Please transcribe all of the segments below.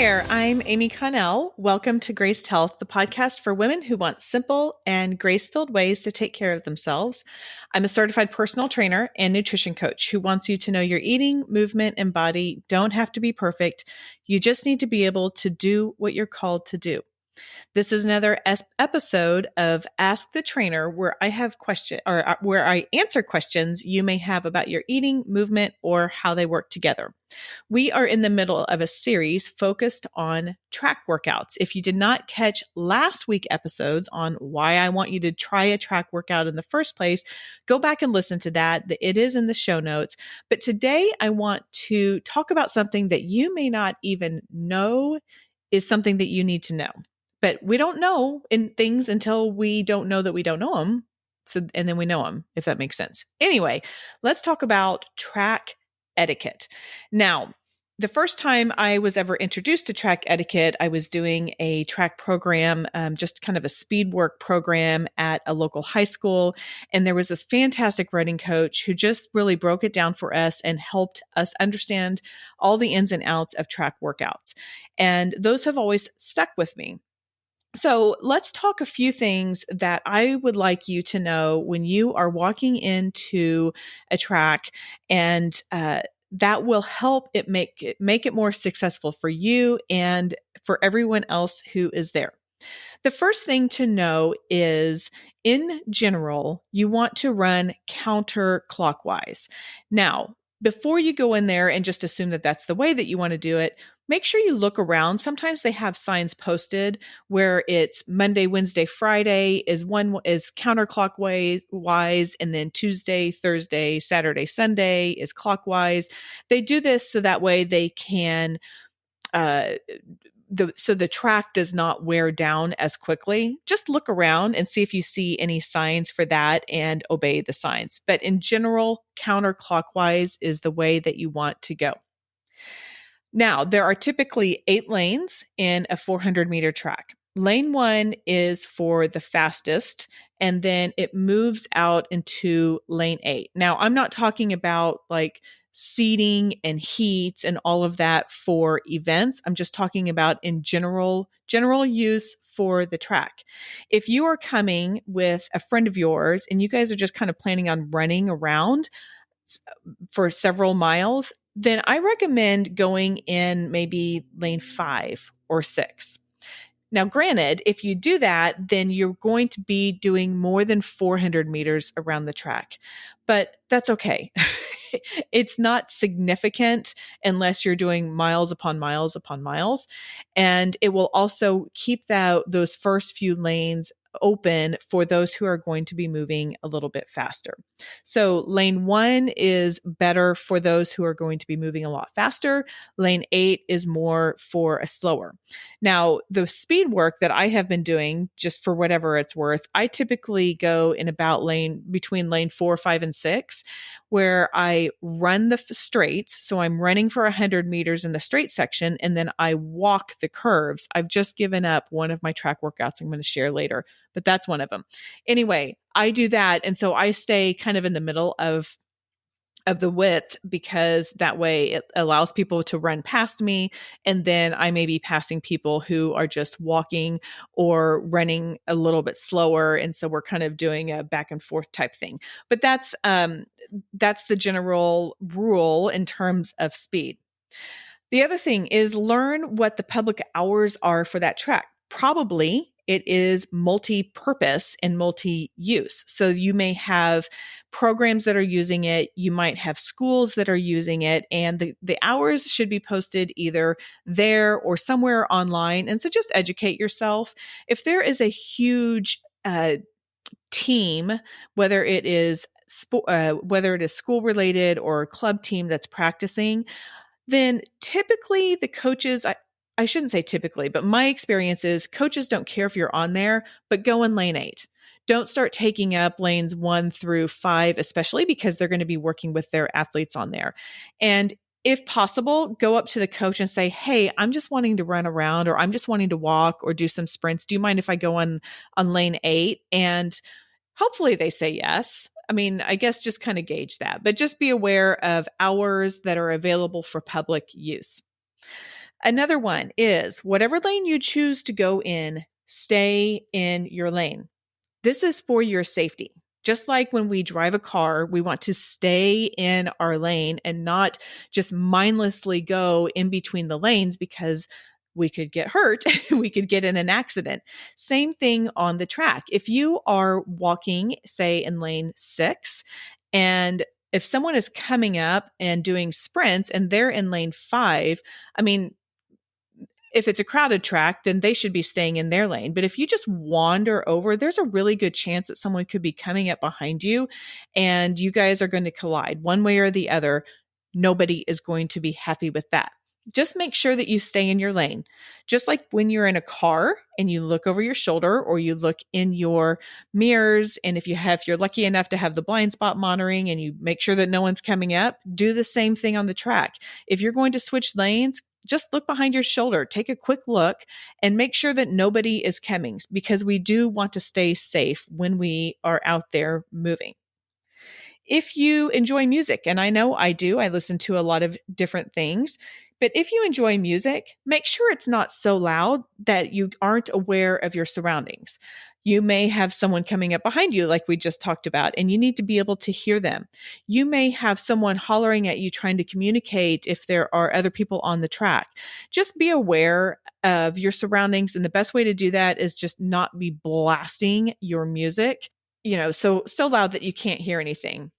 there, I'm Amy Connell. Welcome to Graced Health, the podcast for women who want simple and grace-filled ways to take care of themselves. I'm a certified personal trainer and nutrition coach who wants you to know your eating, movement, and body don't have to be perfect. You just need to be able to do what you're called to do. This is another episode of Ask the Trainer, where I have where I answer questions you may have about your eating, movement, or how they work together. We are in the middle of a series focused on track workouts. If you did not catch last week's episodes on why I want you to try a track workout in the first place, go back and listen to that. It is in the show notes. But today I want to talk about something that you may not even know is something that you need to know. But we don't know in things until we don't know that we don't know them. And then we know them, if that makes sense. Anyway, let's talk about track etiquette. Now, the first time I was ever introduced to track etiquette, I was doing a track program, just kind of a speed work program at a local high school. And there was this fantastic running coach who just really broke it down for us and helped us understand all the ins and outs of track workouts. And those have always stuck with me. So let's talk a few things that I would like you to know when you are walking into a track, and that will help it make it more successful for you and for everyone else who is there. The first thing to know is, in general, you want to run counterclockwise. Now, before you go in there and just assume that that's the way that you want to do it, make sure you look around. Sometimes they have signs posted where it's Monday, Wednesday, Friday is counterclockwise, and then Tuesday, Thursday, Saturday, Sunday is clockwise. They do this so that way they can so the track does not wear down as quickly. Just look around and see if you see any signs for that and obey the signs. But in general, counterclockwise is the way that you want to go. Now, there are typically 8 lanes in a 400-meter track. Lane 1 is for the fastest, and then it moves out into lane 8. Now, I'm not talking about like seating and heats and all of that for events. I'm just talking about in general use for the track. If you are coming with a friend of yours and you guys are just kind of planning on running around for several miles, then I recommend going in maybe lane 5 or 6. Now, granted, if you do that, then you're going to be doing more than 400 meters around the track, but that's okay. It's not significant unless you're doing miles upon miles upon miles. And it will also keep those first few lanes open for those who are going to be moving a little bit faster. So lane 1 is better for those who are going to be moving a lot faster. Lane 8 is more for a slower. Now, the speed work that I have been doing, just for whatever it's worth, I typically go in about between lane 4, 5, and 6, where I run the straights. So I'm running for 100 meters in the straight section, and then I walk the curves. I've just given up one of my track workouts I'm going to share later, but that's one of them. Anyway, I do that. And so I stay kind of in the middle of the width, because that way it allows people to run past me. And then I may be passing people who are just walking or running a little bit slower. And so we're kind of doing a back and forth type thing. But that's the general rule in terms of speed. The other thing is, learn what the public hours are for that track. Probably it is multi-purpose and multi-use. So you may have programs that are using it. You might have schools that are using it, and the hours should be posted either there or somewhere online. And so just educate yourself. If there is a huge team, whether it is school related or club team that's practicing, then typically the coaches, I shouldn't say typically, but my experience is coaches don't care if you're on there, but go in lane 8. Don't start taking up lanes 1 through 5, especially because they're going to be working with their athletes on there. And if possible, go up to the coach and say, hey, I'm just wanting to run around, or I'm just wanting to walk or do some sprints. Do you mind if I go on lane 8? And hopefully they say yes. I mean, I guess just kind of gauge that, but just be aware of hours that are available for public use. Another one is whatever lane you choose to go in, stay in your lane. This is for your safety. Just like when we drive a car, we want to stay in our lane and not just mindlessly go in between the lanes because we could get hurt. We could get in an accident. Same thing on the track. If you are walking, say in lane 6, and if someone is coming up and doing sprints and they're in lane 5, I mean, if it's a crowded track, then they should be staying in their lane. But if you just wander over, there's a really good chance that someone could be coming up behind you and you guys are going to collide one way or the other. Nobody is going to be happy with that. Just make sure that you stay in your lane. Just like when you're in a car and you look over your shoulder or you look in your mirrors, and if you're lucky enough to have the blind spot monitoring and you make sure that no one's coming up, do the same thing on the track. If you're going to switch lanes, just look behind your shoulder, take a quick look, and make sure that nobody is coming, because we do want to stay safe when we are out there moving. If you enjoy music, and I know I do, I listen to a lot of different things, but if you enjoy music, make sure it's not so loud that you aren't aware of your surroundings. You may have someone coming up behind you, like we just talked about, and you need to be able to hear them. You may have someone hollering at you trying to communicate if there are other people on the track. Just be aware of your surroundings, and the best way to do that is just not be blasting your music, so loud that you can't hear anything.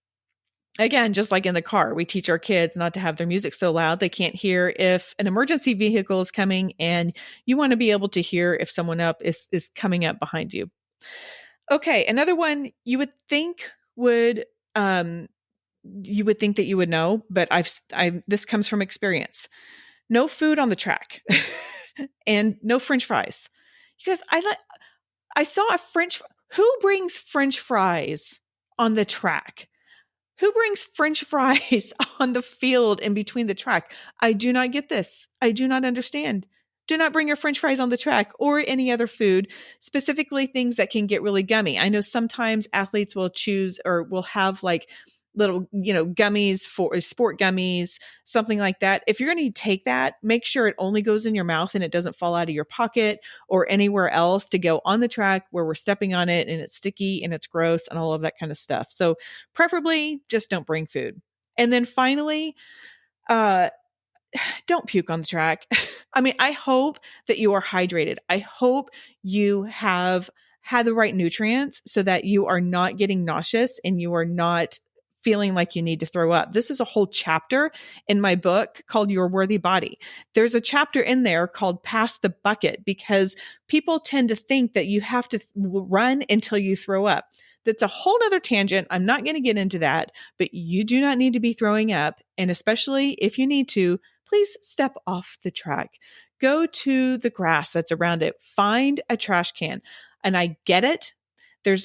Again, just like in the car, we teach our kids not to have their music so loud they can't hear if an emergency vehicle is coming, and you want to be able to hear if someone up is coming up behind you. Okay, another one you would think that you would know, but this comes from experience. No food on the track and no French fries. You guys, I saw who brings French fries on the track? Who brings French fries on the field in between the track? I do not get this. I do not understand. Do not bring your French fries on the track or any other food, specifically things that can get really gummy. I know sometimes athletes will choose or will have like little, gummies for sport gummies, something like that. If you're going to take that, make sure it only goes in your mouth and it doesn't fall out of your pocket or anywhere else to go on the track where we're stepping on it and it's sticky and it's gross and all of that kind of stuff. So preferably just don't bring food. And then finally, don't puke on the track. I mean, I hope that you are hydrated. I hope you have had the right nutrients so that you are not getting nauseous and you are not feeling like you need to throw up. This is a whole chapter in my book called Your Worthy Body. There's a chapter in there called Pass the Bucket, because people tend to think that you have to run until you throw up. That's a whole nother tangent. I'm not going to get into that, but you do not need to be throwing up. And especially if you need to, please step off the track. Go to the grass that's around it. Find a trash can. And I get it.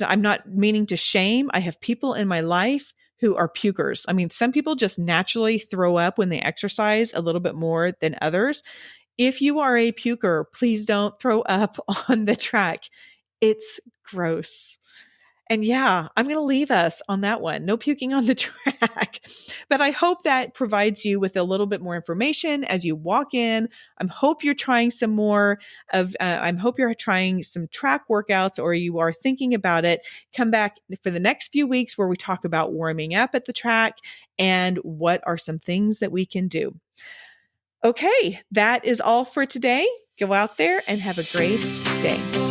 I'm not meaning to shame. I have people in my life who are pukers. I mean, some people just naturally throw up when they exercise a little bit more than others. If you are a puker, please don't throw up on the track. It's gross. And yeah, I'm going to leave us on that one. No puking on the track. But I hope that provides you with a little bit more information as you walk in. I hope you're trying some more I hope you're trying some track workouts, or you are thinking about it. Come back for the next few weeks where we talk about warming up at the track and what are some things that we can do. Okay, that is all for today. Go out there and have a great day.